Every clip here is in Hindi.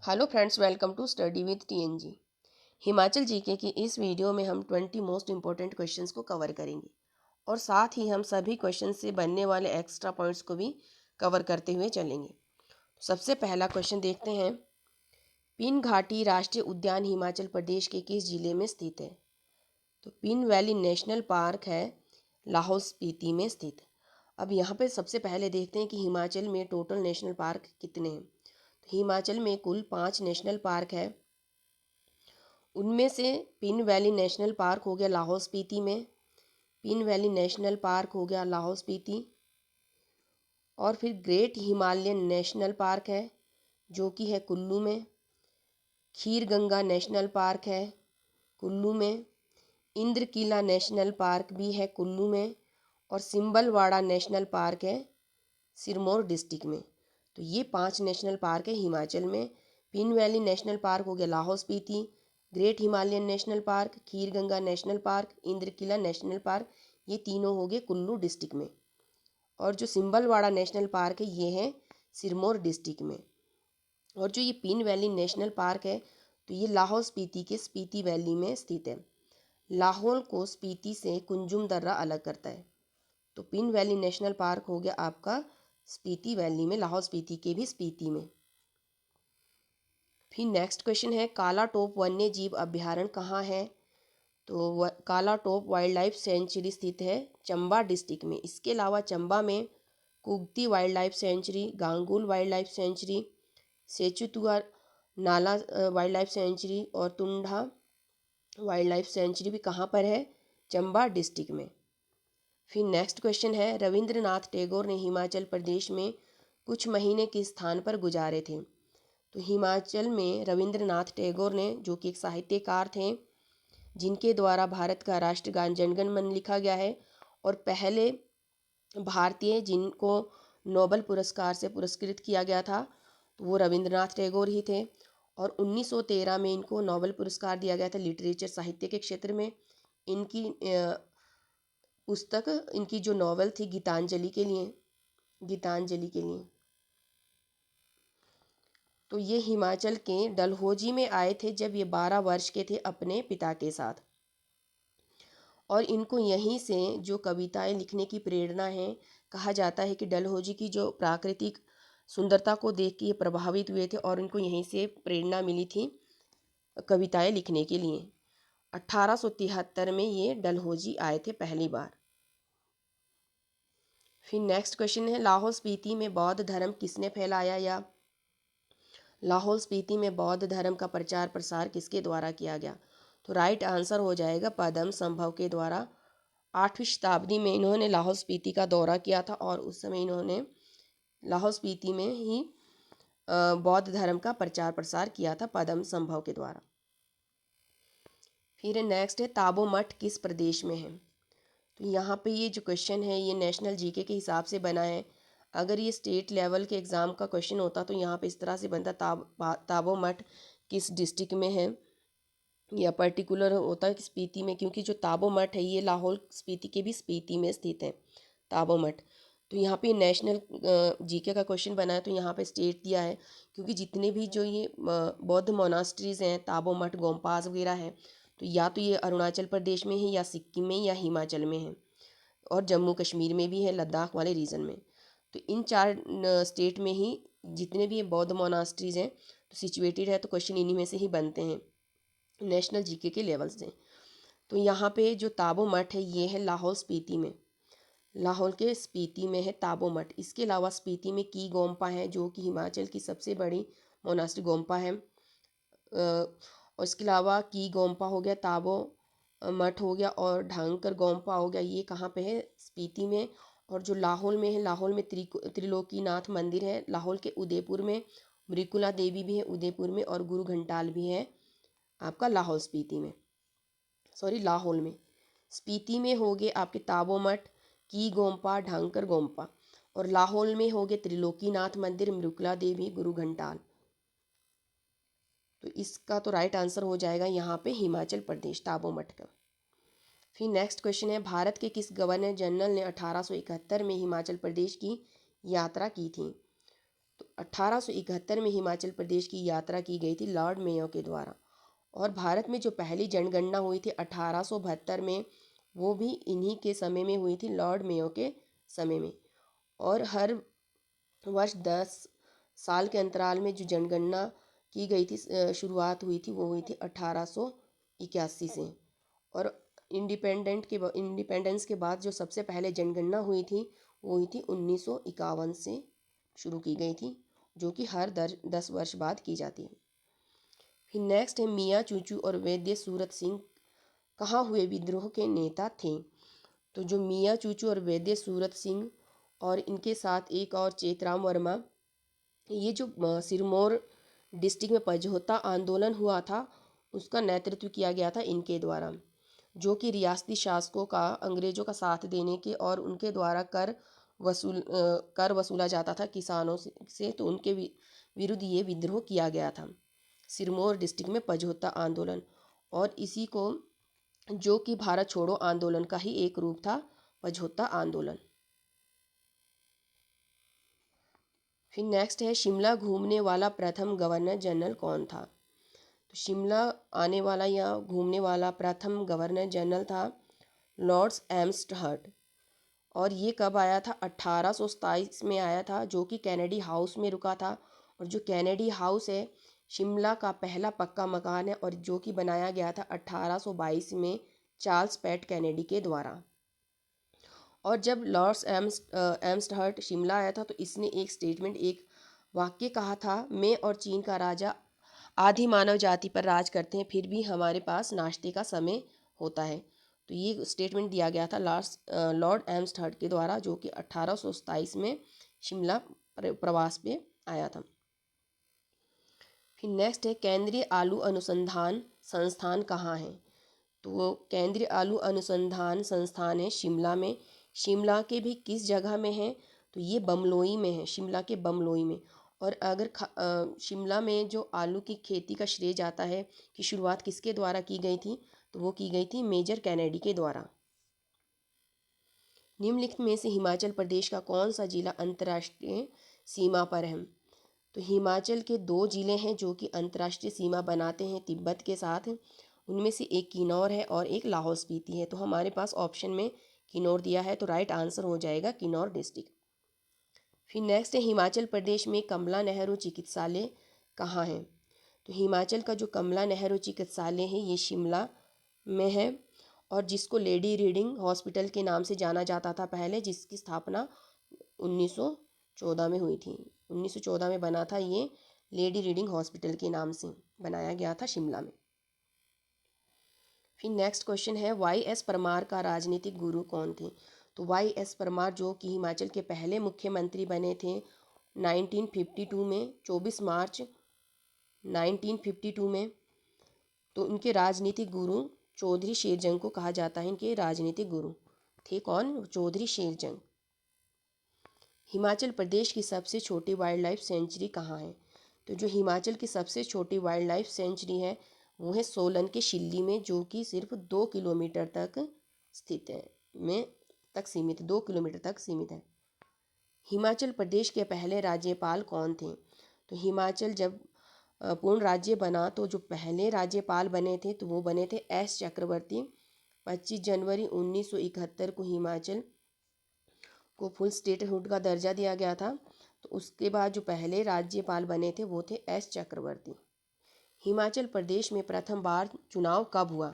Hello friends, welcome to study with TNG. Himachal GK की इस वीडियो में हम 20 मोस्ट इंपॉर्टेंट क्वेश्चंस को कवर करेंगे और साथ ही हम सभी क्वेश्चन से बनने वाले एक्स्ट्रा पॉइंट्स को भी कवर करते हुए चलेंगे। सबसे पहला क्वेश्चन देखते हैं। पिन घाटी राष्ट्रीय उद्यान हिमाचल प्रदेश के किस जिले में स्थित है? तो पिन वैली नेशनल पार्क है लाहौल स्पीति में स्थित। अब यहाँ पे सबसे पहले देखते हैं कि हिमाचल में टोटल नेशनल पार्क कितने हैं। तो हिमाचल में कुल 5 नेशनल पार्क है। उनमें से पिन वैली नेशनल पार्क हो गया लाहौल स्पीति में, पिन वैली नेशनल पार्क हो गया लाहौल स्पीति, और फिर ग्रेट हिमालयन नेशनल पार्क है जो कि है कुल्लू में, खीर गंगा नेशनल पार्क है कुल्लू में, इंद्र किला नेशनल पार्क भी है कुल्लू में, और सिंबलवाड़ा नेशनल पार्क है सिरमौर डिस्ट्रिक्ट में। तो ये 5 नेशनल पार्क है हिमाचल में। पिन वैली नेशनल पार्क हो गया Lahaul Spiti, great Himalayan national park, Kheer Ganga national park, Indra Kila national park, ये तीनों हो गए कुल्लू डिस्ट्रिक्ट में। और जो सिंबलवाड़ा नेशनल पार्क है ये है सिरमौर डिस्ट्रिक्ट में। और जो ये पिन वैली नेशनल पार्क है तो ये लाहौल स्पीति के स्पीति वैली में स्थित है। लाहौल को स्पीति से कुंजुम दर्रा अलग करता है। तो पिन वैली नेशनल पार्क हो गया आपका स्पीति वैली में, लाहौल स्पीति के भी स्पीति में। फिर नेक्स्ट क्वेश्चन है, काला टोप वन्य जीव अभ्यारण्य कहाँ है? तो काला टोप वाइल्ड लाइफ सेंचुरी स्थित है चंबा डिस्ट्रिक्ट में। इसके अलावा चंबा में Kugti wild life sanctuary, गांगुल wild life sanctuary, सेचुतुआ नाला वाइल्ड लाइफ सेंचुरी और तुंडा वाइल्ड लाइफ सेंचुरी भी कहाँ पर है? चंबा डिस्ट्रिक्ट में। फिर नेक्स्ट क्वेश्चन है, रविंद्रनाथ टैगोर ने हिमाचल प्रदेश में कुछ महीने किस स्थान पर गुजारे थे? तो हिमाचल में रविंद्रनाथ टैगोर ने, जो कि एक साहित्यकार थे जिनके द्वारा भारत का राष्ट्रगान जनगण मन लिखा गया है और पहले भारतीय जिनको नोबेल पुरस्कार से पुरस्कृत किया गया था तो वो रविंद्रनाथ टैगोर ही थे। और 1913 में इनको नोबेल पुरस्कार दिया गया था लिटरेचर साहित्य के क्षेत्र में। इनकी पुस्तक, इनकी जो नॉवल थी गीतांजलि के लिए। तो ये हिमाचल के डलहौजी में आए थे जब ये 12 वर्ष के थे अपने पिता के साथ। और इनको यहीं से जो कविताएं लिखने की प्रेरणा है, कहा जाता है कि डलहौजी की जो प्राकृतिक सुंदरता को देख के ये प्रभावित हुए थे और इनको यहीं से प्रेरणा मिली थी कविताएं लिखने के लिए। 1873 में ये डलहौजी आए थे पहली बार। फिर नेक्स्ट क्वेश्चन है, लाहौल स्पीति में बौद्ध धर्म किसने फैलाया? या लाहौल स्पीति में बौद्ध धर्म का प्रचार प्रसार किसके द्वारा किया गया? तो राइट आंसर हो जाएगा पद्म संभव के द्वारा। 8वीं शताब्दी में इन्होंने लाहौल स्पीति का दौरा किया था और उस समय इन्होंने लाहौल स्पीति में ही बौद्ध धर्म का प्रचार प्रसार किया था पद्म संभव के द्वारा। फिर नेक्स्ट है, ताबो मठ किस प्रदेश में है? तो यहाँ पे ये जो क्वेश्चन है ये नेशनल जीके के हिसाब से बना है। अगर ये स्टेट लेवल के एग्ज़ाम का क्वेश्चन होता तो यहाँ पे इस तरह से बनता, ताबो मठ किस डिस्ट्रिक्ट में है, या पर्टिकुलर होता है कि स्पीति में, क्योंकि जो ताबो मठ है ये लाहौल स्पीति के भी स्पीति में स्थित है ताबो मठ। तो यहाँ पे नेशनल जीके का क्वेश्चन बना है तो यहाँ पे स्टेट दिया है, क्योंकि जितने भी जो ये बौद्ध मोनास्ट्रीज़ हैं, ताबो मठ, गोम्पास वगैरह हैं, तो या तो ये अरुणाचल प्रदेश में है, या सिक्किम में, या हिमाचल में है, और जम्मू कश्मीर में भी है, लद्दाख वाले रीजन में। तो इन 4 स्टेट में ही जितने भी बौद्ध मोनास्ट्रीज़ हैं तो सिचुएटेड है, तो क्वेश्चन इन्हीं में से ही बनते हैं नेशनल जीके के लेवल से। तो यहाँ पे जो ताबो मठ है ये है लाहौल स्पीति में, लाहौल के स्पीति में है ताबो मठ। इसके अलावा स्पीति में की गोम्पा है जो कि हिमाचल की सबसे बड़ी मोनास्ट्री गोम्पा है। और इसके अलावा की गोम्पा हो गया, ताबो मठ हो गया, और ढांगकर गोम्पा हो गया, ये कहाँ पे है? स्पीति में। और जो लाहौल में है, लाहौल में त्रिलोकीनाथ मंदिर है, लाहौल के उदयपुर में मृकुला देवी भी है उदयपुर में, और गुरु घंटाल भी है आपका लाहौल स्पीति में, सॉरी लाहौल में। स्पीति में हो गए आपके ताबो मठ, की गोम्पा, ढांगकर गोम्पा, और लाहौल में हो गए त्रिलोकीनाथ मंदिर, मृकुला देवी, गुरु घंटाल। तो इसका तो राइट आंसर हो जाएगा यहाँ पे हिमाचल प्रदेश, ताबो मठ का। फिर नेक्स्ट क्वेश्चन है, भारत के किस गवर्नर जनरल ने 1871 में हिमाचल प्रदेश की यात्रा की थी? तो 1871 में हिमाचल प्रदेश की यात्रा की गई थी लॉर्ड मेयो के द्वारा। और भारत में जो पहली जनगणना हुई थी 1872 में, वो भी इन्हीं के समय में हुई थी, लॉर्ड मेयो के समय में। और हर वर्ष 10 साल के अंतराल में जो जनगणना की गई थी, शुरुआत हुई थी, वो हुई थी 1881 से। और इंडिपेंडेंस के बाद जो सबसे पहले जनगणना हुई थी, वो हुई थी 1951 से शुरू की गई थी, जो कि हर 10 वर्ष बाद की जाती है। फिर नेक्स्ट है मियाँ चूचू और वैद्य सूरत सिंह कहाँ हुए विद्रोह के नेता थे। तो जो मियाँ चूचू और वैद्य सूरत सिंह और इनके साथ एक और चेतराम वर्मा, ये जो सिरमौर डिस्ट्रिक्ट में पझौता आंदोलन हुआ था, उसका नेतृत्व किया गया था इनके द्वारा, जो कि रियासती शासकों का अंग्रेज़ों का साथ देने के और उनके द्वारा कर वसूला जाता था किसानों से, तो उनके विरुद्ध ये विद्रोह किया गया था, सिरमौर डिस्ट्रिक्ट में पझौता आंदोलन। और इसी को, जो कि भारत छोड़ो आंदोलन का ही एक रूप था, पझौता आंदोलन। फिर नेक्स्ट है शिमला घूमने वाला प्रथम गवर्नर जनरल कौन था। तो शिमला आने वाला या घूमने वाला प्रथम गवर्नर जनरल था लॉर्ड्स एम्स्टहर्ट। और ये कब आया था, 1827 में आया था, जो कि कैनेडी हाउस में रुका था। और जो कैनेडी हाउस है शिमला का पहला पक्का मकान है, और जो कि बनाया गया था 1822 में चार्ल्स पैट कैनेडी के द्वारा। और जब लॉर्ड्स एम्स्टहर्ट शिमला आया था, तो इसने एक स्टेटमेंट, एक वाक्य कहा था, मैं और चीन का राजा आधी मानव जाति पर राज करते हैं, फिर भी हमारे पास नाश्ते का समय होता है। तो ये स्टेटमेंट दिया गया था लॉर्ड एम्स्टहर्ट के द्वारा, जो कि 1827 में शिमला प्रवास पे आया था। फिर नेक्स्ट है केंद्रीय आलू अनुसंधान संस्थान कहाँ है। तो वो केंद्रीय आलू अनुसंधान संस्थान है शिमला में। शिमला के भी किस जगह में है, तो ये बमलोई में है, शिमला के बमलोई में। और अगर शिमला में जो आलू की खेती का श्रेय जाता है कि शुरुआत किसके द्वारा की गई थी, तो वो की गई थी मेजर कैनेडी के द्वारा। निम्नलिखित में से हिमाचल प्रदेश का कौन सा जिला अंतर्राष्ट्रीय सीमा पर है। तो हिमाचल के 2 जिले हैं जो कि अंतर्राष्ट्रीय सीमा बनाते हैं तिब्बत के साथ। उनमें से एक किन्नौर है और एक लाहौल स्पीति है। तो हमारे पास ऑप्शन में किन्नौर दिया है, तो राइट आंसर हो जाएगा किन्नौर डिस्ट्रिक्ट। फिर नेक्स्ट है हिमाचल प्रदेश में कमला नेहरू चिकित्सालय कहाँ है। तो हिमाचल का जो कमला नेहरू चिकित्सालय है ये शिमला में है, और जिसको लेडी रीडिंग हॉस्पिटल के नाम से जाना जाता था पहले, जिसकी स्थापना 1914 में हुई थी। 1914 में बना था ये, लेडी रीडिंग हॉस्पिटल के नाम से बनाया गया था शिमला में। फिर नेक्स्ट क्वेश्चन है वाई.एस. परमार का राजनीतिक गुरु कौन थे। तो वाई.एस. परमार जो कि हिमाचल के पहले मुख्यमंत्री बने थे 1952 में, 24 मार्च 1952 में। तो उनके राजनीतिक गुरु चौधरी शेरजंग को कहा जाता है, इनके राजनीतिक गुरु थे कौन, चौधरी शेरजंग। हिमाचल प्रदेश की सबसे छोटी वाइल्ड लाइफ सेंचुरी कहाँ है। तो जो हिमाचल की सबसे छोटी वाइल्ड लाइफ सेंचुरी है वो है सोलन के शिल्ली में, जो कि सिर्फ 2 किलोमीटर तक स्थित है, में तक सीमित 2 किलोमीटर तक सीमित है। हिमाचल प्रदेश के पहले राज्यपाल कौन थे। तो हिमाचल जब पूर्ण राज्य बना, तो जो पहले राज्यपाल बने थे तो वो बने थे एस चक्रवर्ती। 25 जनवरी 1971 को हिमाचल को फुल स्टेटहुड का दर्जा दिया गया था। तो उसके बाद जो पहले राज्यपाल बने थे वो थे एस चक्रवर्ती। हिमाचल प्रदेश में प्रथम बार चुनाव कब हुआ।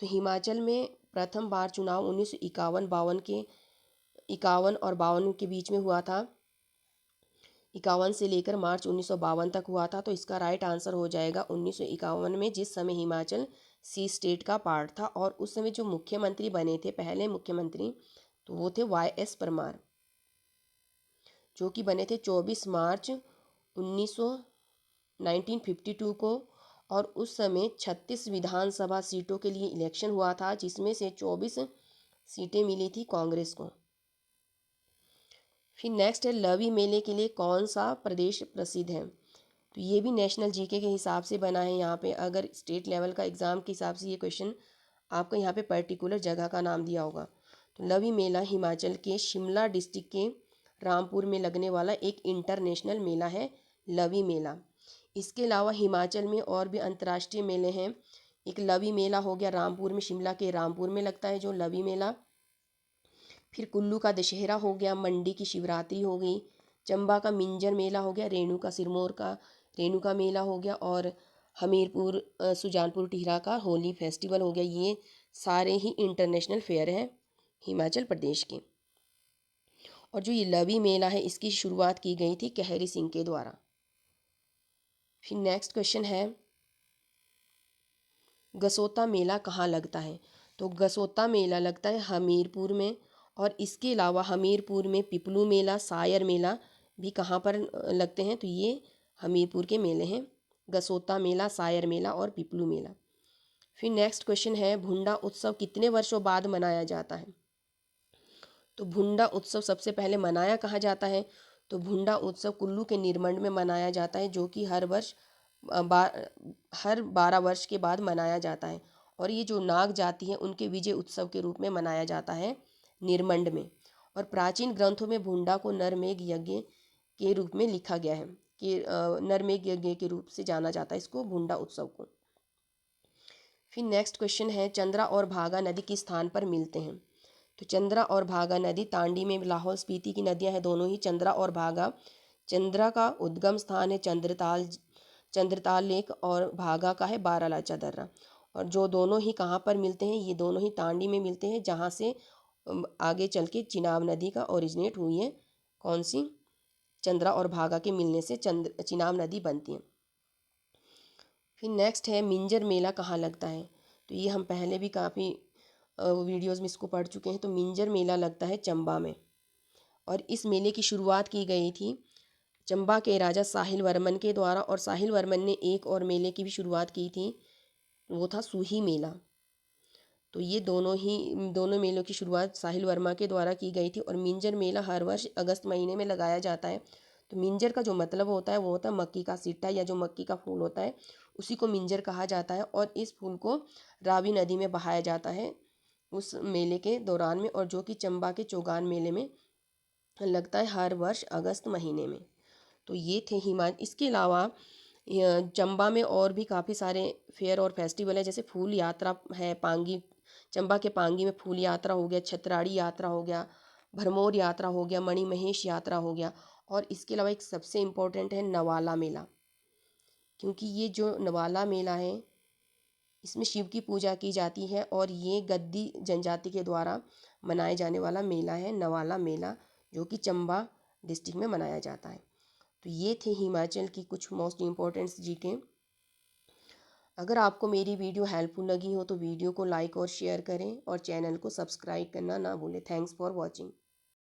तो हिमाचल में प्रथम बार चुनाव 1951-52 के 51 और 52 के बीच में हुआ था। 51 से लेकर मार्च 1952 तक हुआ था। तो इसका राइट आंसर हो जाएगा 1951 में, जिस समय हिमाचल सी स्टेट का पार्ट था। और उस समय जो मुख्यमंत्री बने थे, पहले मुख्यमंत्री, तो वो थे वाई.एस. परमार, जो कि बने थे 24 मार्च 1952 को। और उस समय 36 विधानसभा सीटों के लिए इलेक्शन हुआ था, जिसमें से 24 सीटें मिली थी कांग्रेस को। फिर नेक्स्ट है लवी मेले के लिए कौन सा प्रदेश प्रसिद्ध है। तो ये भी नेशनल जीके के हिसाब से बना है। यहाँ पे अगर स्टेट लेवल का एग्ज़ाम के हिसाब से ये क्वेश्चन आपको यहाँ पे पर्टिकुलर जगह का नाम दिया होगा। तो लवी मेला हिमाचल के शिमला डिस्ट्रिक्ट के रामपुर में लगने वाला एक इंटरनेशनल मेला है लवी मेला। इसके अलावा हिमाचल में और भी अंतर्राष्ट्रीय मेले हैं। एक लवी मेला हो गया रामपुर में, शिमला के रामपुर में लगता है जो लवी मेला। फिर कुल्लू का दशहरा हो गया, मंडी की शिवरात्रि हो गई, चंबा का मिंजर मेला हो गया, रेणुका सिरमौर का रेणुका मेला हो गया, और हमीरपुर सुजानपुर टिहरा का होली फेस्टिवल हो गया। ये सारे ही इंटरनेशनल फेयर हैं हिमाचल प्रदेश के। और जो ये लवी मेला है इसकी शुरुआत की गई थी कहरी सिंह के द्वारा। फिर नेक्स्ट क्वेश्चन है गसोता मेला कहाँ लगता है? तो गसोता मेला लगता है हमीरपुर में, और इसके अलावा हमीरपुर में पिपलू मेला, सायर मेला भी कहाँ पर लगते हैं? तो ये हमीरपुर के मेले हैं, गसोता मेला, सायर मेला और पिपलू मेला। फिर नेक्स्ट क्वेश्चन है भुंडा उत्सव कितने वर्षों बाद मनाया जाता है? तो भुंडा उत्सव सबसे पहले मनाया कहाँ जाता है? तो भुंडा उत्सव कुल्लू के निरमंड में मनाया जाता है, जो कि हर 12 वर्ष के बाद मनाया जाता है। और ये जो नाग जाति है उनके विजय उत्सव के रूप में मनाया जाता है निरमंड में। और प्राचीन ग्रंथों में भुंडा को नरमेघ यज्ञ के रूप में लिखा गया है कि नरमेघ यज्ञ के रूप से जाना जाता है इसको, भुंडा उत्सव को। फिर नेक्स्ट क्वेश्चन है चंद्रा और भागा नदी किस स्थान पर मिलते हैं? तो चंद्रा और भागा नदी तांडी में, लाहौल स्पीति की नदियां हैं दोनों ही चंद्रा और भागा। चंद्रा का उद्गम स्थान है चंद्रताल लेक, और भागा का है बारालाचा दर्रा। और जो दोनों ही कहाँ पर मिलते हैं? ये दोनों ही तांडी में मिलते हैं, जहाँ से आगे चल के चिनाब नदी का ओरिजिनेट हुई है। कौन सी? चंद्रा और भागा के मिलने से चिनाब नदी बनती है। फिर नेक्स्ट है मिंजर मेला कहाँ लगता है? तो ये हम पहले भी काफ़ी वीडियोज़ में इसको पढ़ चुके हैं। तो मिंजर मेला लगता है चंबा में, और इस मेले की शुरुआत की गई थी चंबा के राजा साहिल वर्मन के द्वारा। और साहिल वर्मन ने एक और मेले की भी शुरुआत की थी, वो था सूही मेला। तो ये दोनों मेलों की शुरुआत साहिल वर्मा के द्वारा की गई थी। और मिंजर मेला हर वर्ष अगस्त महीने में लगाया जाता है। तो मिंजर का जो मतलब होता है वो होता है मक्की का सिट्टा, या जो मक्की का फूल होता है उसी को मिंजर कहा जाता है। और इस फूल को रावी नदी में बहाया जाता है उस मेले के दौरान में, और जो कि चंबा के चौगान मेले में लगता है हर वर्ष अगस्त महीने में। तो ये थे इसके अलावा चंबा में और भी काफ़ी सारे फेयर और फेस्टिवल है, जैसे फूल यात्रा है पांगी, चंबा के पांगी में फूल यात्रा हो गया, छतराड़ी यात्रा हो गया, भरमौर यात्रा हो गया, मणिमहेश यात्रा हो गया। और इसके अलावा एक सबसे इम्पोर्टेंट है नवाला मेला, क्योंकि ये जो नवाला मेला है इसमें शिव की पूजा की जाती है, और ये गद्दी जनजाति के द्वारा मनाए जाने वाला मेला है नवाला मेला, जो कि चंबा डिस्ट्रिक्ट में मनाया जाता है। तो ये थे हिमाचल की कुछ मोस्ट इम्पोर्टेंट जीके। अगर आपको मेरी वीडियो हेल्पफुल लगी हो तो वीडियो को लाइक और शेयर करें, और चैनल को सब्सक्राइब करना ना भूलें। Thanks for watching.